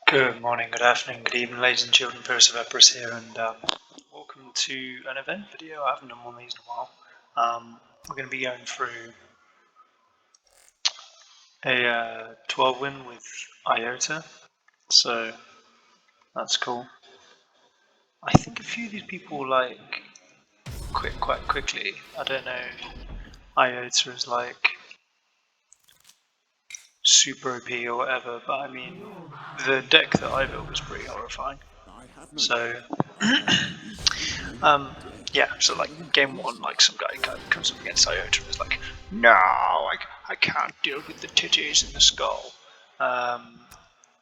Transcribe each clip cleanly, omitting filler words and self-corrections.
Good morning, good afternoon, good evening, ladies and children. Perseverus here, and welcome to an event video. I haven't done one of these in a while. We're going to be going through a 12 win with Iota, so that's cool. I think a few of these people quit quite quickly. I don't know if Iota is like super OP or whatever, but I mean, the deck that I built was pretty horrifying. So, yeah, so like game one, like some guy kind of comes up against Iota and is like, no, I can't deal with the titties in the skull.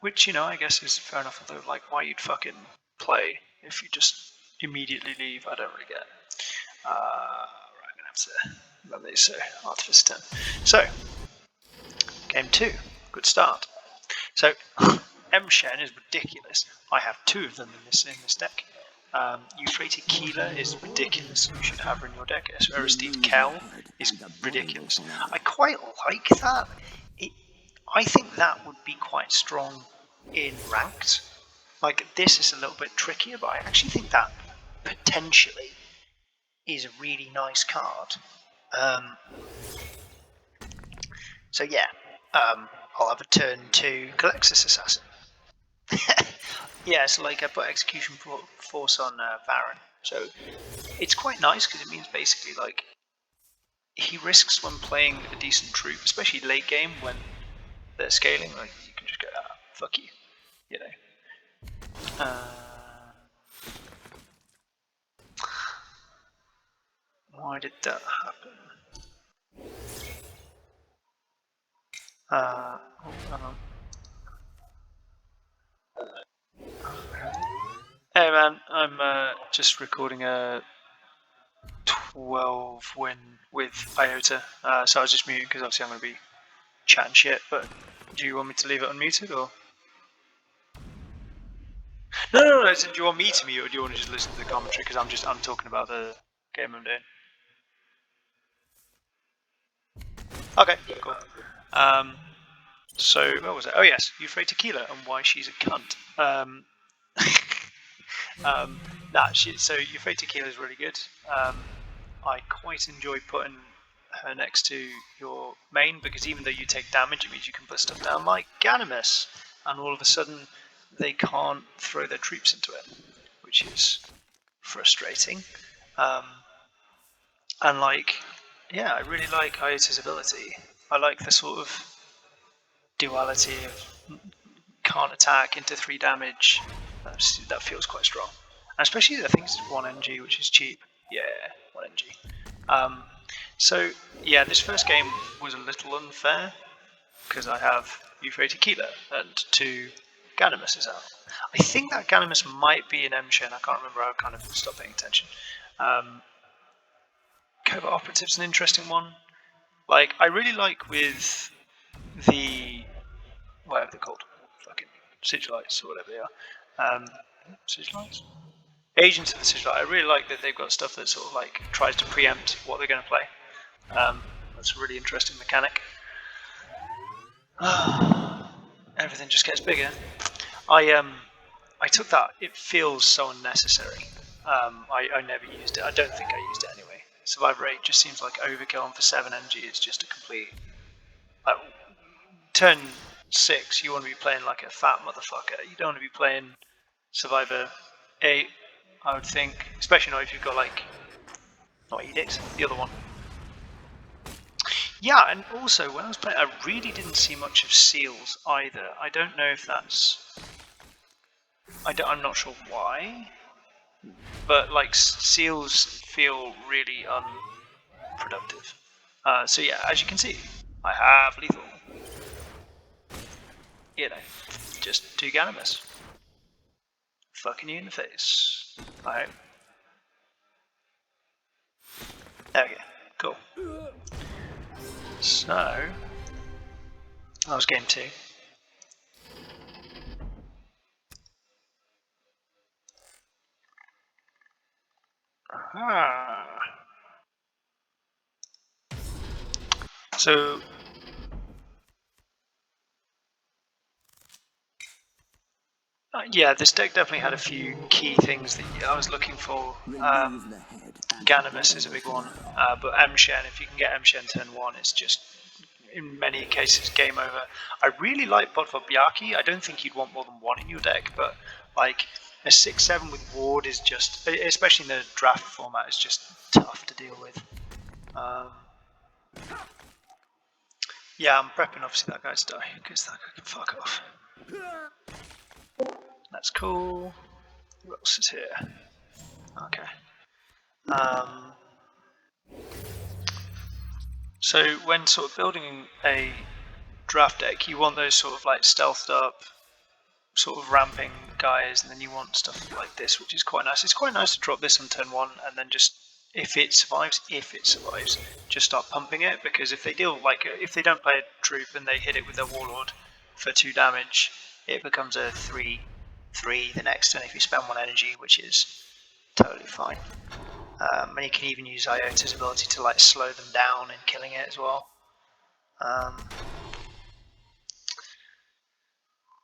Which, I guess is fair enough, although like why you'd fucking play if you just immediately leave, I don't really get. Right, I'm gonna have to run these, so Artifice 10. So, game two, good start. So, M-Shen is ridiculous. I have two of them in this deck. Euphrated Keeler is ridiculous. You should have her in your deck. Aristide Kel is ridiculous. I quite like that. I think that would be quite strong in ranked. Like, this is a little bit trickier, but I actually think that potentially is a really nice card. So yeah, I'll have a turn to Galexis Assassin. Yeah, so like I put Execution Force on Baron, so it's quite nice because it means basically like he risks when playing a decent troop, especially late game when they're scaling. Like you can just go, fuck you, you know. Why did that happen? Hey man, I'm just recording a 12 win with Iota, so I was just muted because obviously I'm going to be chatting shit, but do you want me to leave it unmuted or? No, do you want me to mute or do you want to just listen to the commentary because I'm talking about the game I'm doing? Okay, cool. So what was it? Oh yes, Euphrated Tequila and why she's a cunt. So Euphrated Tequila is really good. I quite enjoy putting her next to your main because even though you take damage, it means you can put stuff down like Ganimus, and all of a sudden they can't throw their troops into it, which is frustrating. And like, yeah, I really like Iota's ability. I like the sort of duality of can't attack into 3 damage. That feels quite strong. And especially I think it's 1 NG, which is cheap. Yeah, 1 NG. So yeah, this first game was a little unfair because I have Euphrated Keeler and 2 Ganimus is out. I think that Ganimus might be an M-Shen, I can't remember, I kind of stopped paying attention. Covert Operative's an interesting one. Like, I really like with the, whatever they're called, fucking Sigilites or whatever they are. Sigilites? Agents of the Sigilite. I really like that they've got stuff that sort of like tries to preempt what they're going to play. That's a really interesting mechanic. Everything just gets bigger. I took that. It feels so unnecessary. I never used it. I don't think I used it anyway. Survivor 8 just seems like overkill, and for 7 NG it's just a complete... turn 6, you want to be playing like a fat motherfucker. You don't want to be playing Survivor 8, I would think. Especially not if you've got like... not Edict, the other one. Yeah, and also when I was playing, I really didn't see much of Seals either. I don't know if that's... I'm not sure why, but like Seals feel really unproductive. So yeah, as you can see, I have lethal. You know, just 2 Ganimus. Fucking you in the face. Alright. There we go. Cool. So, that was game 2. So, Yeah, this deck definitely had a few key things that I was looking for. Ganymus is a big one, but M-Shen, if you can get M-Shen turn 1, it's just, in many cases, game over. I really like Bodvabyaki. I don't think you'd want more than one in your deck, but like a 6/7 with Ward is just, especially in the draft format, is just tough to deal with. Yeah, I'm prepping obviously that guy to die, because that guy can fuck off. That's cool. Who else is here? Okay. So when sort of building a draft deck, you want those sort of like stealthed up, sort of ramping guys, and then you want stuff like this, which is quite nice. It's quite nice to drop this on turn 1, and then just, if it survives, just start pumping it, because if they deal, like, if they don't play a troop and they hit it with their warlord for 2 damage, it becomes a 3/3 the next turn if you spend 1 energy, which is totally fine. And you can even use Iota's ability to like slow them down in killing it as well.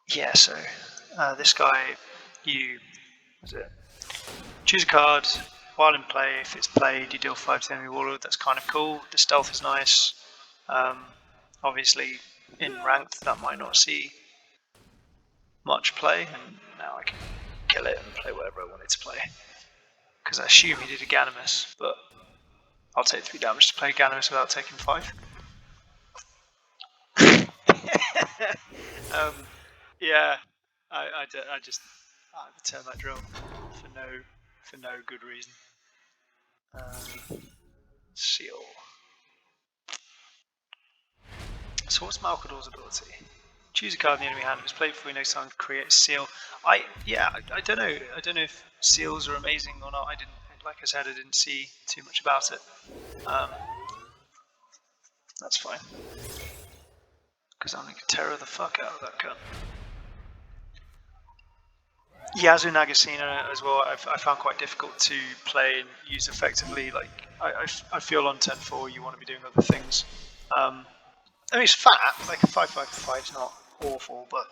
Yeah, so this guy, you choose a card while in play. If it's played, you deal 5 to the enemy warlord. That's kind of cool. The stealth is nice. Obviously, in ranked, that might not see much play, and now I can kill it and play whatever I want it to play. Because I assume he did a Ganymus, but I'll take 3 damage to play Ganymus without taking 5. Yeah, I just turn that drill for no good reason. Seal. So what's Malkador's ability? Choose a card in the enemy hand. If it's played before you next time, create a seal. I don't know. I don't know if seals are amazing or not. Like I said, I didn't see too much about it. That's fine. Because I'm going to terror the fuck out of that gun. Yasu Nagasina as well, I found quite difficult to play and use effectively. Like, I feel on turn 4 you want to be doing other things. I mean, it's fat, like a 5/5/5 is not awful, but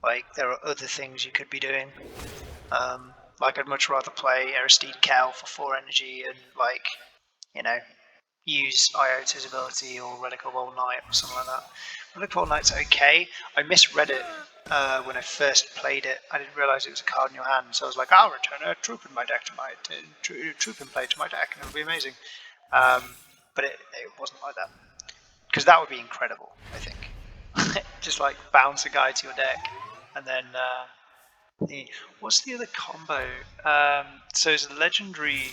like there are other things you could be doing. Like, I'd much rather play Aristide Cal for 4 energy and, like, you know, use Iota's ability or Relic of Old Knight or something like that. Relic of Old Knight's okay. I misread it when I first played it. I didn't realise it was a card in your hand, so I was like, I'll return a troop in my deck to my troop in play to my deck, and it'll be amazing. But it wasn't like that, because that would be incredible, I think. Just like bounce a guy to your deck, and then what's the other combo? So it's a legendary.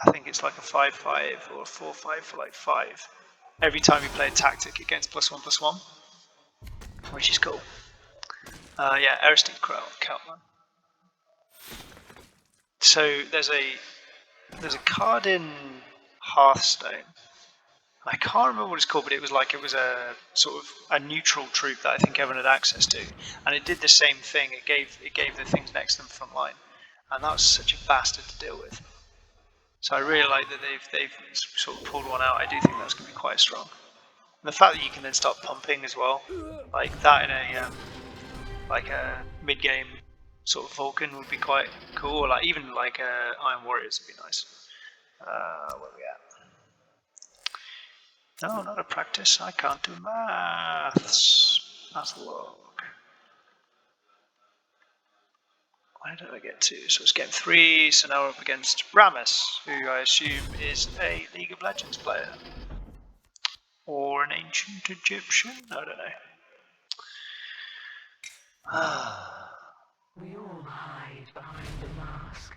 I think it's like a 5/5 or a 4/5 for like 5. Every time you play a tactic, it gains +1/+1, which is cool. Yeah, Aristide Countman. So there's a card in Hearthstone. I can't remember what it's called, but it was a sort of a neutral troop that I think everyone had access to, and it did the same thing. It gave the things next to them front line, and that was such a bastard to deal with. So I really like that they've sort of pulled one out. I do think that's going to be quite strong. And the fact that you can then start pumping as well, like that in a mid-game sort of Vulcan would be quite cool. Or like even like Iron Warriors would be nice. Where are we at? No, not a practice. I can't do maths. Math log. Where did I get to? So it's game 3, so now we're up against Rammus, who I assume is a League of Legends player. Or an ancient Egyptian? I don't know. We all hide behind the mask.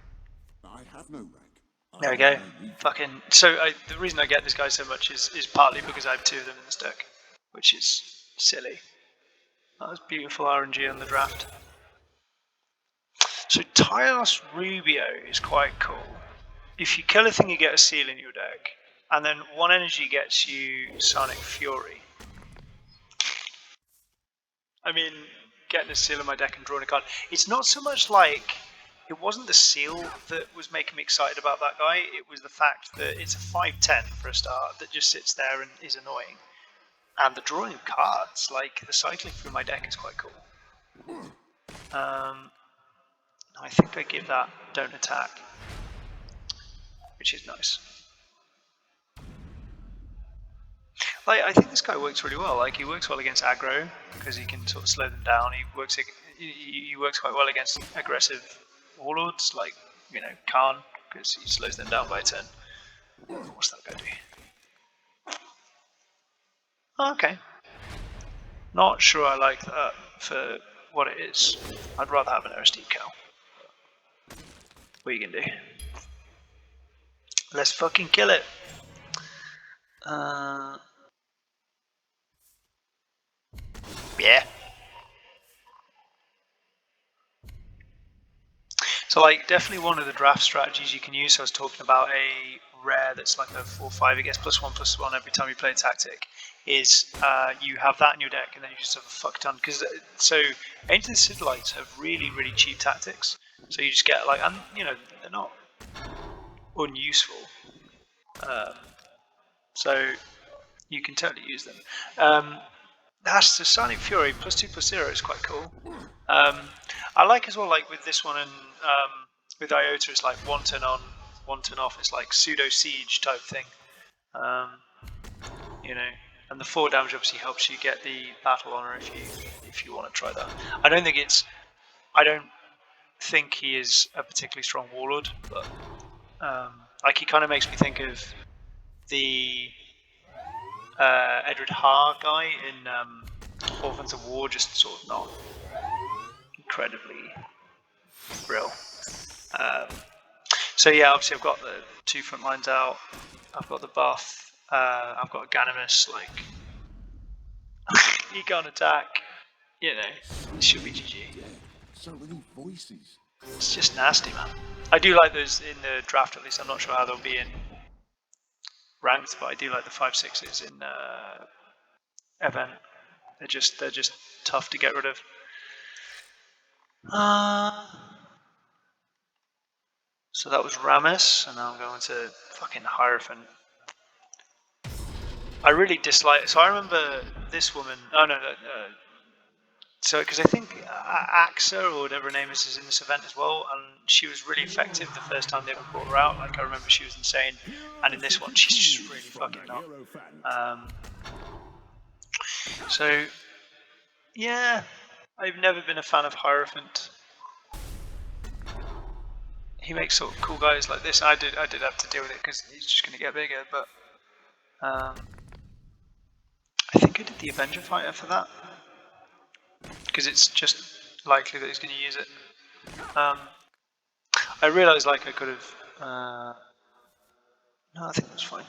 I have no rank. There we go. Fucking. So the reason I get this guy so much is partly because I have 2 of them in this deck, which is silly. That was beautiful RNG on the draft. So Tylos Rubio is quite cool. If you kill a thing, you get a seal in your deck, and then 1 energy gets you Sonic Fury. I mean, getting a seal in my deck and drawing a card. It's not so much like, it wasn't the seal that was making me excited about that guy, it was the fact that it's a 5/10 for a start that just sits there and is annoying. And the drawing of cards, like the cycling through my deck, is quite cool. I think I give that don't attack, which is nice. Like, I think this guy works really well. Like, he works well against aggro because he can sort of slow them down. He works quite well against aggressive warlords, like, you know, Khan, because he slows them down by a turn. What's that guy do? Oh, okay. Not sure I like that for what it is. I'd rather have an OSD cow. What are you gonna do? Let's fucking kill it. Yeah. So, like, definitely one of the draft strategies you can use. So I was talking about a rare that's like a 4/5. It gets +1/+1 every time you play a tactic. Is you have that in your deck, and then you just have a fuck ton. Because so Ancient Citadelites have really cheap tactics. So you just get like, and you know, they're not unuseful. So you can totally use them. That's the Silent Fury +2/+0 is quite cool. I like as well, like with this one and with Iota, it's like 1 turn on, 1 turn off. It's like pseudo siege type thing, you know. And the 4 damage obviously helps you get the battle honor if you want to try that. I don't think he is a particularly strong warlord, but like he kind of makes me think of the Edward Har guy in Orphans of War, just sort of not incredibly real. So yeah, obviously I've got the 2 front lines out. I've got the buff. I've got a Ganimus. Like he can't attack. You know, it should be GG. So many voices. It's just nasty, man. I do like those in the draft at least. I'm not sure how they'll be in ranked, but I do like the 5/6s in event. They're just tough to get rid of. So that was Ramus, and now I'm going to fucking Hierophant. I really dislike. So I remember this woman. Oh no, so because I think AXA or whatever her name is in this event as well, and she was really effective the first time they ever brought her out. Like I remember she was insane, and in this one she's just really fucking not. So yeah, I've never been a fan of Hierophant. He makes sort of cool guys like this. I did have to deal with it because he's just going to get bigger, but I think I did the Avenger Fighter for that because it's just likely that he's going to use it. I realised like I could have. No, I think that's fine.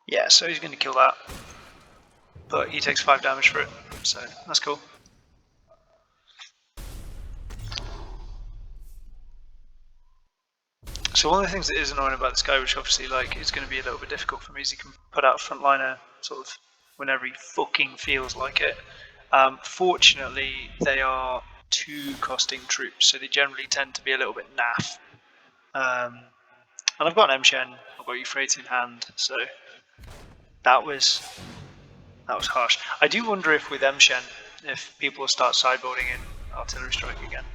Yeah, so he's going to kill that, but he takes 5 damage for it, so that's cool. So one of the things that is annoying about this guy, which obviously like is going to be a little bit difficult for me, is he can put out a frontliner sort of whenever he fucking feels like it. Fortunately, they are 2 costing troops, so they generally tend to be a little bit naff. And I've got an M-Shen, I've got Euphrates in hand, so that was harsh. I do wonder if with M-Shen, if people will start sideboarding in artillery strike again.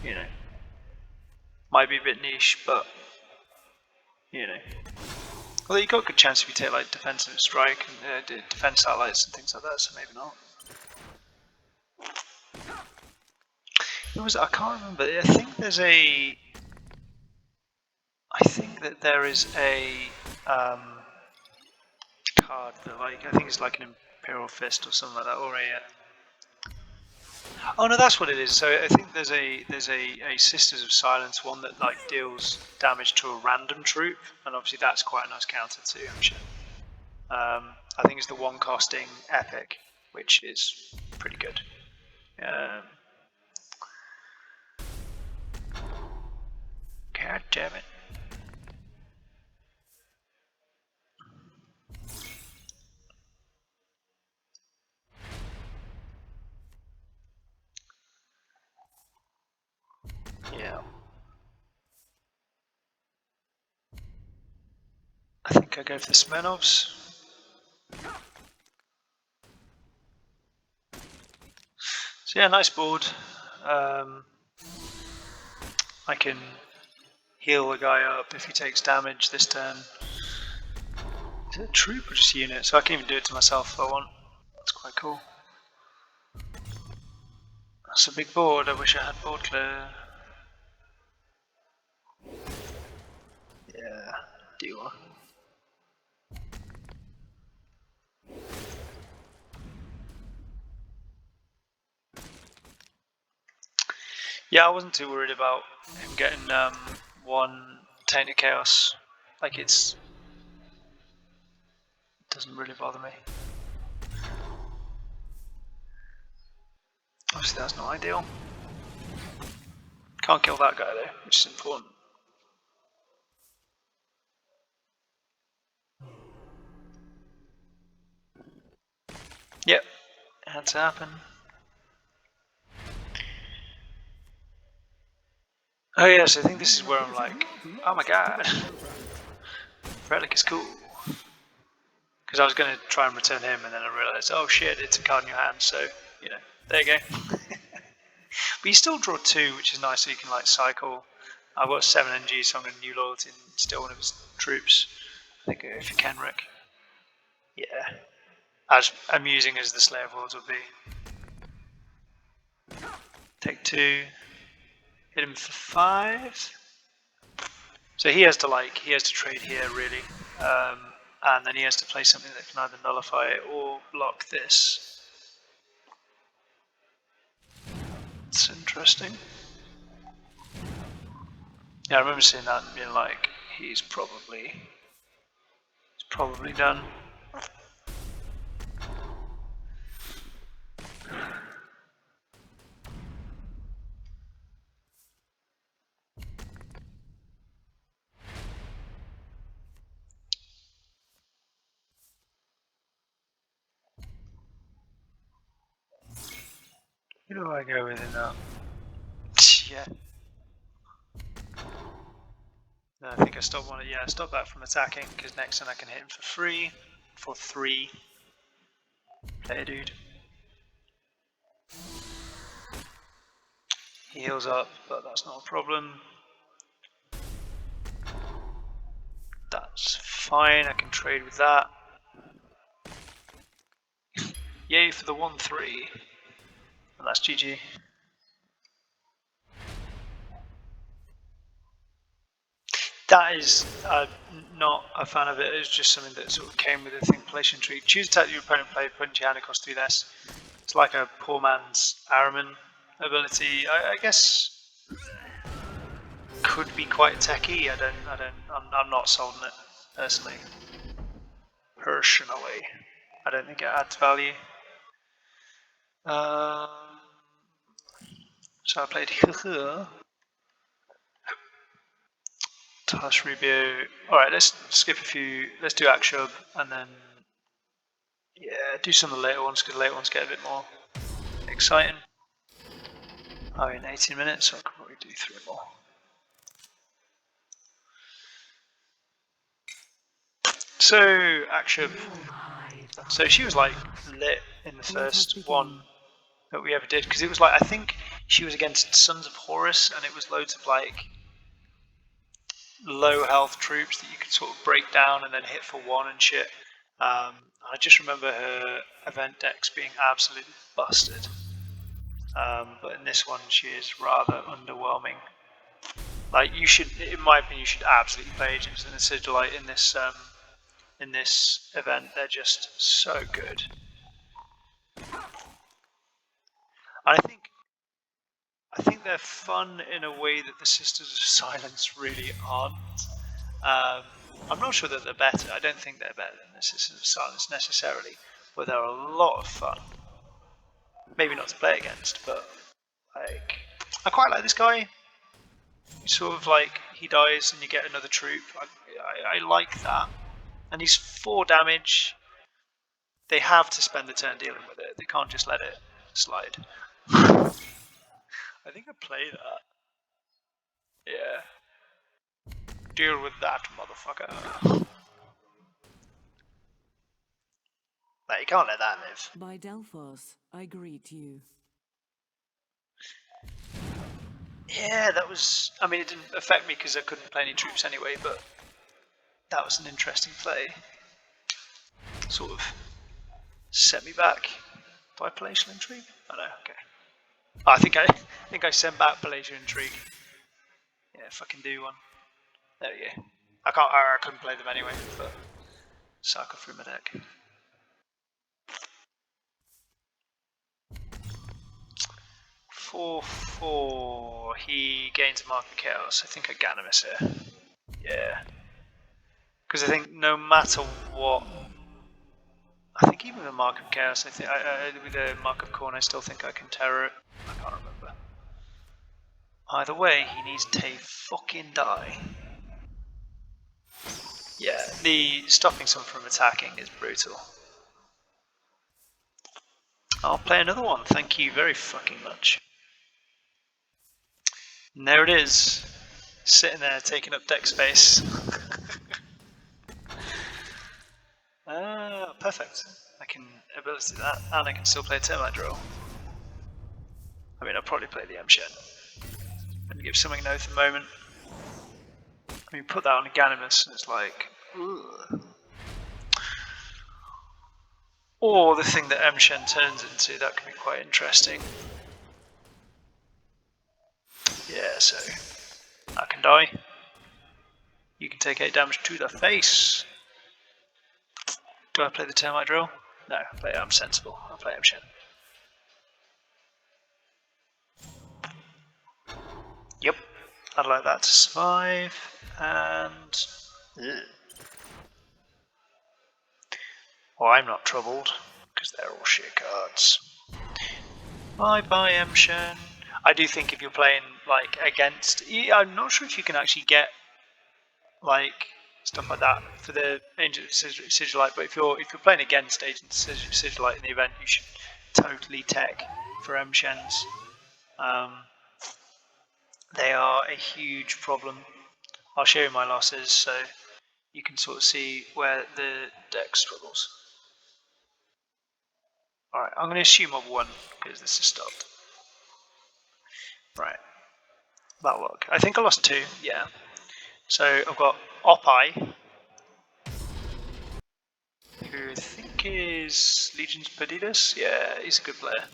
You know, might be a bit niche, but you know. Well, you got a good chance if you take like defensive strike and defense satellites and things like that, so maybe not. I can't remember. I think that there is a card that like I think it's like an Imperial Fist or something like that, or a. Oh no, that's what it is. So I think there's a Sisters of Silence one that like deals damage to a random troop, and obviously that's quite a nice counter to M-Shen. I think it's the 1 costing epic, which is pretty good. God damn it. Yeah. I think I go for the Smirnovs. So yeah, nice board. I can heal the guy up if he takes damage this turn. Is it a troop or just a unit? So I can even do it to myself if I want. That's quite cool. That's a big board. I wish I had board clear. Yeah, deal. Yeah, I wasn't too worried about him getting one Tainted Chaos. Like it doesn't really bother me. Obviously that's not ideal. Can't kill that guy though, which is important. Yep, it had to happen. Oh yes, I think this is where I'm like, oh my god, Relic is cool. Because I was going to try and return him, and then I realised, oh shit, it's a card in your hand, so, you know, there you go. But you still draw 2, which is nice, so you can like cycle. I've got 7 NG, so I'm going to new loyalty and steal one of his troops. I think if you can, Rick. Yeah. As amusing as the Slayer of Worlds would be. Take 2. Hit him for 5. So he has to trade here really. And then he has to play something that can either nullify it or block this. It's interesting. Yeah, I remember seeing that and being like, he's probably done. Who do I go with in that? Yeah. No, I think I stopped one. Yeah, I stopped that from attacking because next turn I can hit him for free for 3. Play a dude. He heals up, but that's not a problem. That's fine. I can trade with that. Yay for the 1-3. And that's GG. That is not a fan of it. It's just something that sort of came with the Thinkplation tree. Choose to attack your opponent play, put your hand across 3 less. It's like a poor man's Araman ability. I guess could be quite techy. I'm not sold on it personally. I don't think it adds value. So I played Tash Rubio. Alright, let's skip a few. Let's do Akshub and then, yeah, do some of the later ones because the later ones get a bit more exciting. Oh, in 18 minutes, so I could probably do 3 more. So, Akshub. So she was like lit in the first one that we ever did because it was like, I think she was against Sons of Horus and it was loads of like low health troops that you could sort of break down and then hit for 1 and shit. I just remember her event decks being absolutely busted. But in this one, she is rather underwhelming. Like you should, in my opinion, you should absolutely play Agents in the Sigilite in this event. They're just so good. And I think they're fun in a way that the Sisters of Silence really aren't. I'm not sure that they're better. I don't think they're better than the Sisters of Silence necessarily, but they're a lot of fun. Maybe not to play against, but like I quite like this guy. Sort of like he dies and you get another troop. I like that, and he's 4 damage. They have to spend the turn dealing with it. They can't just let it slide. I think I play that. Yeah. Deal with that, motherfucker. Like, you can't let that live. By Delphos, I greet you. Yeah, that was. I mean, it didn't affect me because I couldn't play any troops anyway, but that was an interesting play. Sort of set me back. Do I Palatial Intrigue? Oh no, okay. Oh, I think I sent back Palatial Intrigue. Yeah, if I can do one. There we go. I couldn't play them anyway, but cycle through my deck. 4/4. He gains a mark of chaos. I think I Ganymus here. Yeah. Because I think no matter what, I think even with a mark of chaos, I think with a mark of corn, I still think I can terror it. I can't remember. Either way, he needs to fucking die. Yeah, the stopping someone from attacking is brutal. I'll play another one. Thank you very fucking much. And there it is, sitting there taking up deck space. Perfect. I can ability that, and I can still play a termite drill. I mean, I'll probably play the M-Shen and give something an oath a moment. I mean, put that on a Ganymus, and it's like, ugh. Or the thing that M-Shen turns into, that could be quite interesting. Yeah, so I can die. You can take 8 damage to the face. Do I play the termite drill? No, I'm sensible. I'll play M-Shen. Yep, I'd like that to survive, and... Ugh. Well, I'm not troubled, because they're all shit cards. Bye-bye, M-Shen. I do think if you're playing, like, against... I'm not sure if you can actually get, like, stuff like that for the Agent of Sigilite, but if you're playing against Agent of Sigilite in the event, you should totally tech for M-Shens. They are a huge problem. I'll show you my losses, so you can sort of see where the deck struggles. Alright, I'm going to assume I've won, because this has stopped. Right. That'll work. I think I lost 2, yeah. So I've got Opai, who I think is Legions Perdidas. Yeah, he's a good player.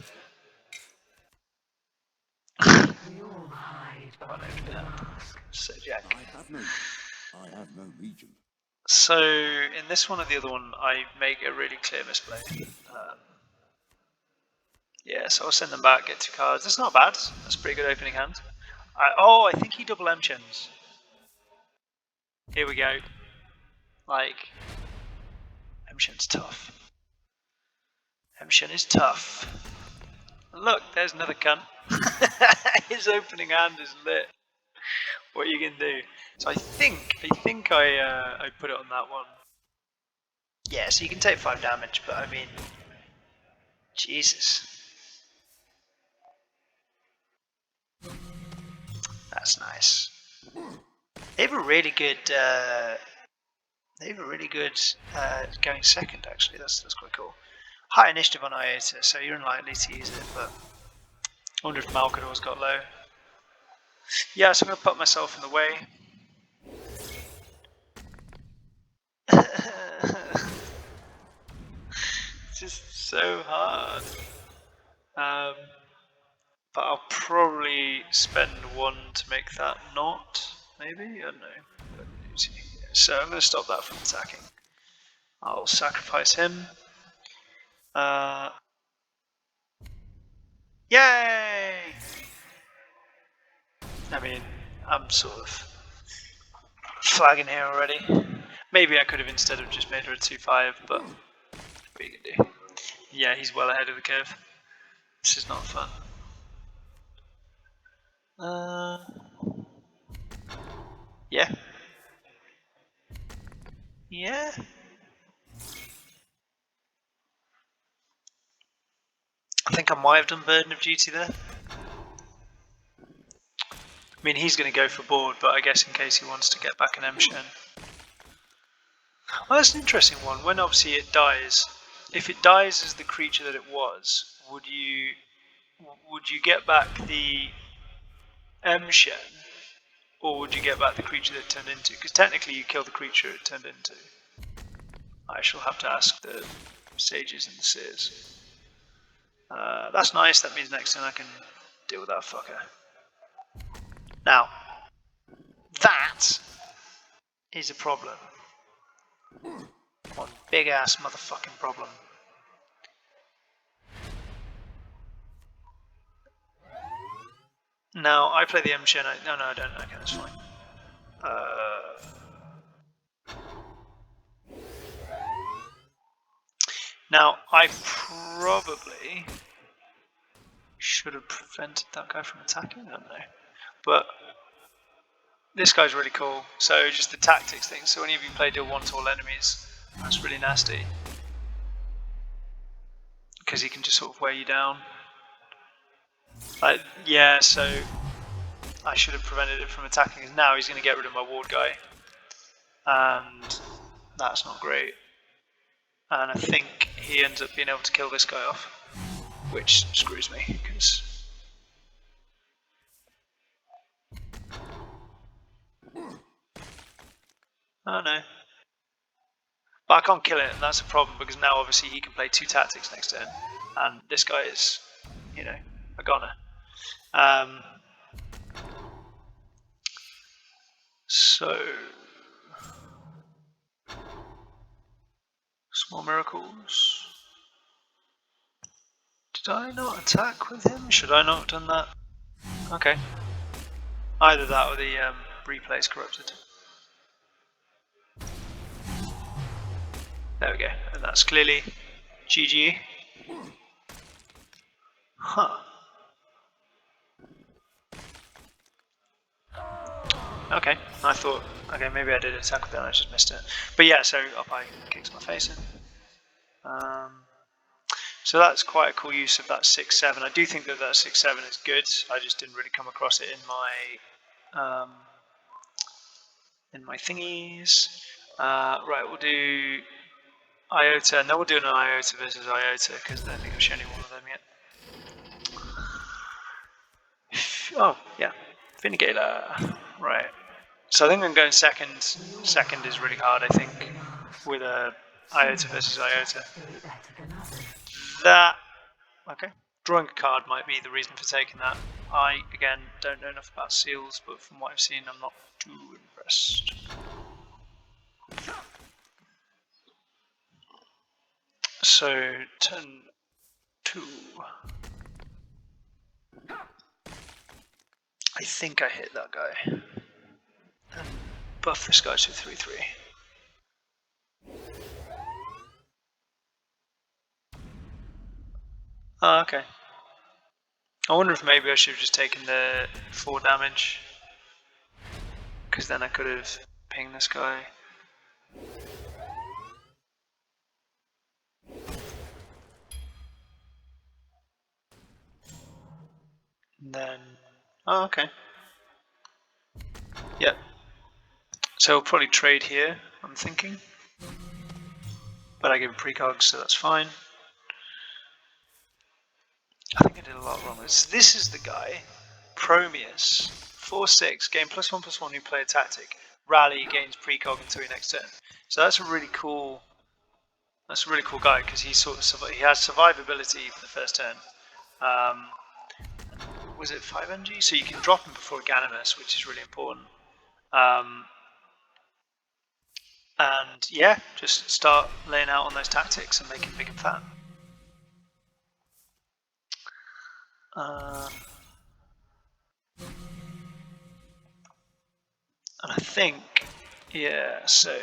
We all hide behind the mask. So Jack. I have no legion. So in this one or the other one, I make a really clear misplay. Yeah, so I'll send them back, get 2 cards. That's not bad. That's a pretty good opening hand. I think he double M-Chens. Here we go. Like, M-Shen's tough. M-Shen is tough. Look, there's another cunt. His opening hand is lit. What are you gonna do? So I think I put it on that one. Yeah, so you can take 5 damage, but I mean, Jesus. That's nice. They have a really good. Going second. Actually, that's quite cool. High initiative on Iota, so you're unlikely to use it. But I wonder if Malkador's got low. Yeah, so I'm gonna put myself in the way. It's just so hard. But I'll probably spend 1 to make that not, maybe? I don't know. So I'm going to stop that from attacking. I'll sacrifice him. Yay! I mean, I'm sort of flagging here already. Maybe I could have instead of just made her a 2/5, but what are you going to do? Yeah, he's well ahead of the curve. This is not fun. Yeah. Yeah. I think I might have done Burden of Duty there. I mean, he's going to go for board, but I guess in case he wants to get back an M-Shen. Well, that's an interesting one. When obviously it dies, if it dies as the creature that it was, would you get back the M-Shen, or would you get back the creature that it turned into? Because technically you kill the creature it turned into. I shall have to ask the sages and the seers. That's nice, that means next turn I can deal with that fucker. Now, that is a problem. One big ass motherfucking problem. Now, I play the M-Shen, no I don't, okay, that's fine. Now, I probably should have prevented that guy from attacking, I don't know. But this guy's really cool, so just the tactics thing. So any of you play deal 1 to all enemies, that's really nasty. Because he can just sort of wear you down. Yeah, so I should have prevented it from attacking, because now he's going to get rid of my ward guy. And that's not great. And I think he ends up being able to kill this guy off, which screws me, because... Oh no. But I can't kill it, and that's a problem, because now obviously he can play 2 tactics next turn, and this guy is, you know, a goner. So... Small miracles. Did I not attack with him? Should I not have done that? Okay. Either that or the replay is corrupted. There we go. And that's clearly GG. Huh. Okay. I thought, okay, maybe I did attack with that, I just missed it. But yeah, so up I kicks my face in. So that's quite a cool use of that 6-7. I do think that 6-7 is good. I just didn't really come across it in my thingies. Right, we'll do Iota. No, we'll do an Iota versus Iota because I don't think I've shown you one of them yet. Oh, yeah. Vindicator. Right. So I think I'm going second. Second is really hard, I think, with a Iota versus Iota. That, okay. Drawing a card might be the reason for taking that. I, again, don't know enough about seals, but from what I've seen, I'm not too impressed. So, turn 2. I think I hit that guy. And buff this guy to 3-3. Oh, okay. I wonder if maybe I should have just taken the 4 damage. Because then I could have pinged this guy. And then... Oh, okay. Yep. So I'll probably trade here, I'm thinking. But I give him precog, so that's fine. I think I did a lot wrong. This is the guy, Promeus, 4/6, gain +1/+1 you play a tactic. Rally gains precog until your next turn. So that's a really cool. That's a really cool guy because he he has survivability for the first turn. Was it 5 NG? So you can drop him before Ganymus, which is really important. And yeah, just start laying out on those tactics and make him big and fat. And I think, yeah, so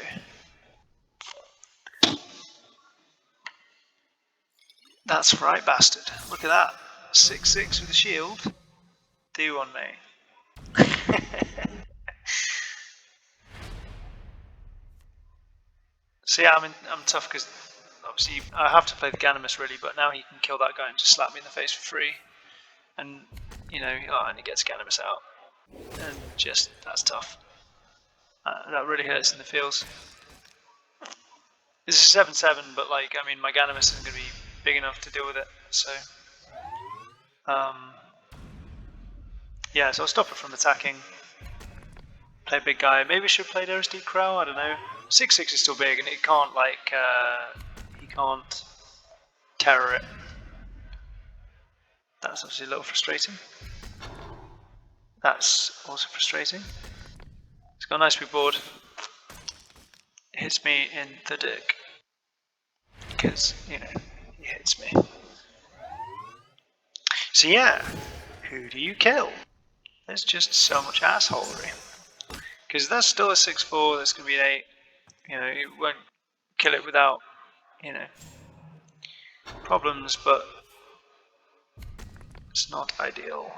that's right, bastard. Look at that, 6/6 with a shield. Do on me. So yeah, I'm tough because obviously I have to play the Ganymus really, but now he can kill that guy and just slap me in the face for free. And you know, and he gets Ganymus out, and just that's tough. That really hurts in the feels. This is 7/7, but like, I mean, my Ganymus isn't going to be big enough to deal with it, so Yeah, so I'll stop it from attacking. Play big guy. Maybe I should play OSD Crow, I don't know. 6/6 is still big and it can't like he can't terror it. That's obviously a little frustrating. That's also frustrating. It's got a nice big board. It hits me in the dick. Because, you know, he hits me. So yeah, who do you kill? There's just so much assholery. Because that's still a 6/4, that's going to be an 8. You know, it won't kill it without, you know, problems, but it's not ideal.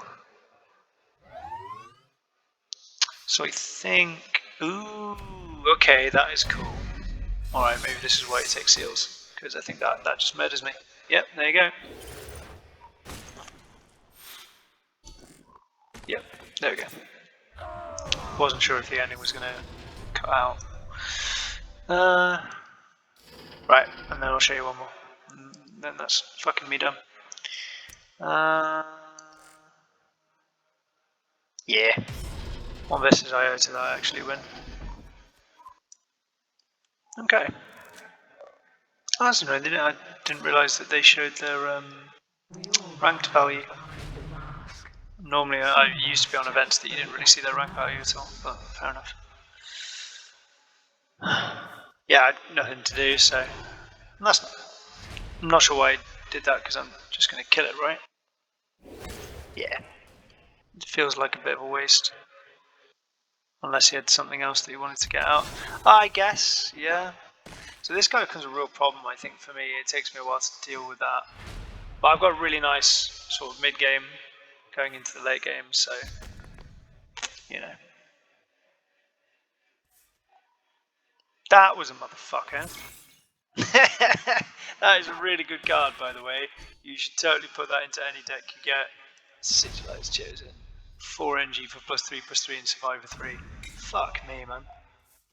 So I think, ooh, okay, that is cool. Alright, maybe this is why he takes seals, because I think that just murders me. Yep, there you go. Yep, there we go. Wasn't sure if the ending was going to cut out. Right, and then I'll show you one more. And then that's fucking me done. Yeah. One versus Iota that I actually win. Okay. Oh, that's annoying. I didn't realise that they showed their ranked value. Normally, I used to be on events that you didn't really see their rank value at all, but fair enough. Yeah, I had nothing to do, so that's not. I'm not sure why I did that because I'm just going to kill it, right? Yeah. It feels like a bit of a waste. Unless he had something else that he wanted to get out. I guess, yeah. So this guy becomes a real problem, I think, for me. It takes me a while to deal with that. But I've got a really nice sort of mid-game going into the late game, so, you know. That was a motherfucker. That is a really good card, by the way. You should totally put that into any deck you get. Sigilized Chosen. 4 NG for +3/+3 and Survivor 3. Fuck me, man.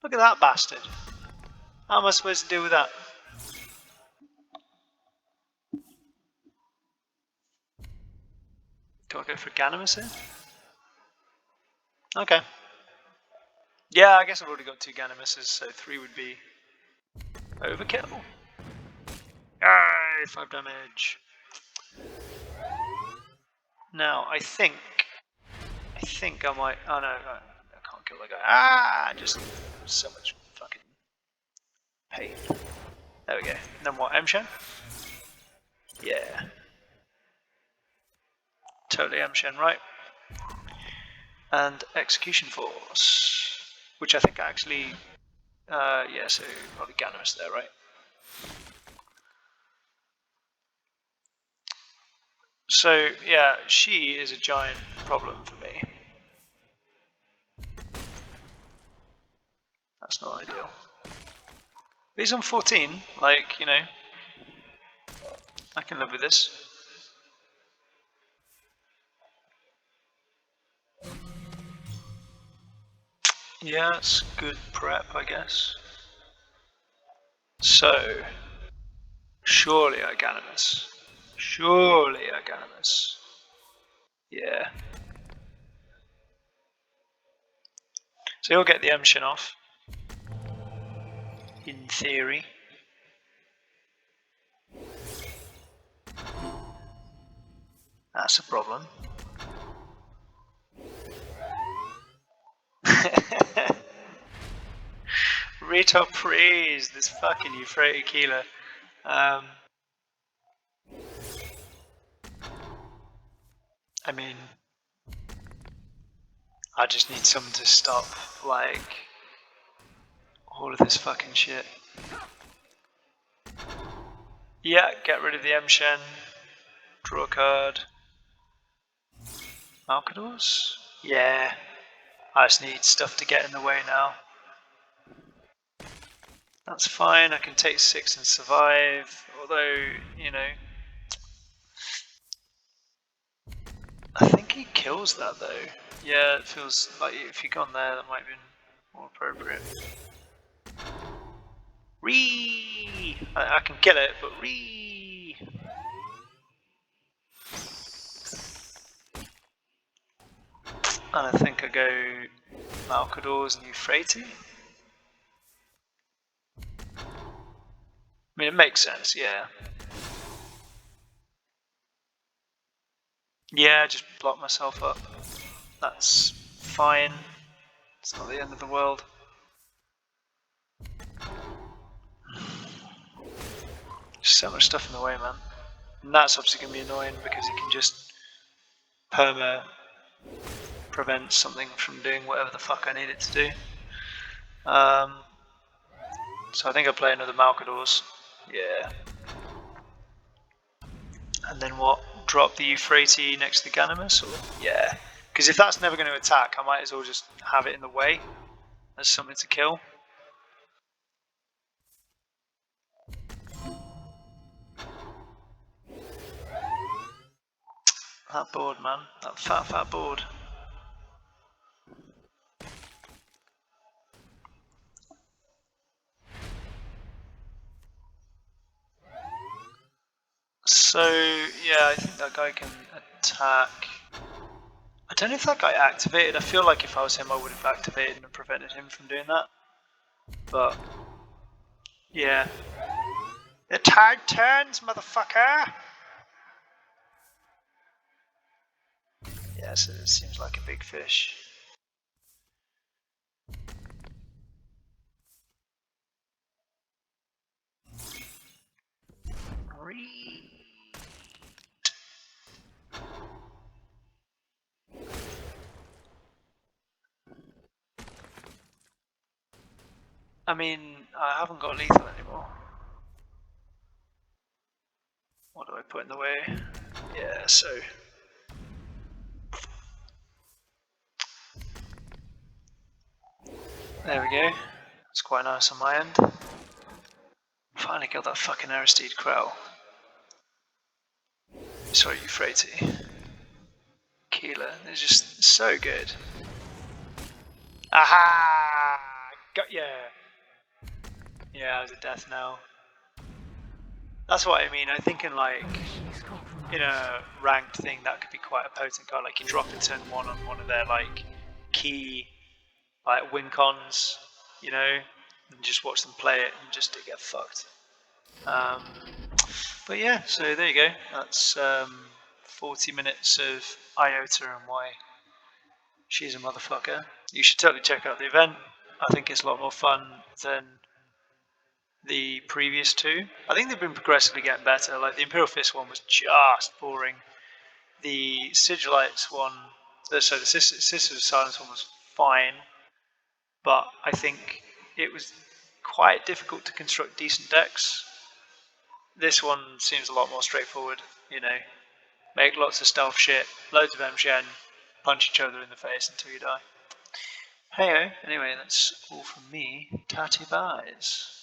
Look at that bastard. How am I supposed to deal with that? Do I go for Ganimus here? Okay. Yeah, I guess I've already got 2 Ganimuses, so 3 would be overkill. Yay, 5 damage. Now, I think I might. Oh no, I can't kill the guy. Ah, just so much fucking pain. There we go. And then what? M-Shen? Yeah. Totally M-Shen, right? And Execution Force, which I think actually. Yeah, so probably Ganimus there, right? So yeah, she is a giant problem for me. That's not ideal. But he's on 14, like, you know, I can live with this. Yeah, it's good prep, I guess. So, surely Ganimus. Surely Ganimus. Yeah. So he'll get the M-Shin off. In theory. That's a problem. Retop praise this fucking Euphrates Keeler. I mean, I just need someone to stop, like, all of this fucking shit. Yeah, get rid of the M-Shen. Draw a card. Malcadors? Yeah. I just need stuff to get in the way now. That's fine, I can take 6 and survive, although, you know, I think he kills that though. Yeah, it feels like if he'd gone there, that might have been more appropriate. Ree! I can kill it, but ree! And I think I go Malcadors and Euphrates. I mean, it makes sense, yeah. Yeah, just block myself up. That's fine. It's not the end of the world. Just so much stuff in the way, man. And that's obviously going to be annoying because it can just perma prevent something from doing whatever the fuck I need it to do. So I think I play another Malcadors. Yeah. And then what? Drop the Euphrates next to the Ganymus? Or? Yeah. Because if that's never going to attack, I might as well just have it in the way as something to kill. That board, man. That fat board. So, yeah, I think that guy can attack. I don't know if that guy activated. I feel like if I was him, I would have activated and prevented him from doing that. But, yeah. The tide turns, motherfucker! Yeah, so it seems like a big fish. I mean, I haven't got lethal anymore. What do I put in the way? Yeah, so... There we go. It's quite nice on my end. Finally killed that fucking Aristide Krell. Sorry, Euphrates. Keeler, they're just so good. Aha! Got ya! Yeah, I was a death now. That's what I mean. I think in like in a ranked thing that could be quite a potent card. Like you drop it turn 1 on one of their like key like win cons, you know, and just watch them play it and just get fucked. But yeah, so there you go. That's 40 minutes of Iota and why she's a motherfucker. You should totally check out the event. I think it's a lot more fun than the previous two. I think they've been progressively getting better. Like the Imperial Fist one was just boring. The Sigilites one, the Sisters of Silence one was fine, but I think it was quite difficult to construct decent decks. This one seems a lot more straightforward, you know. Make lots of stealth shit, loads of MGen, punch each other in the face until you die. Heyo, anyway, that's all from me. Tatty buys.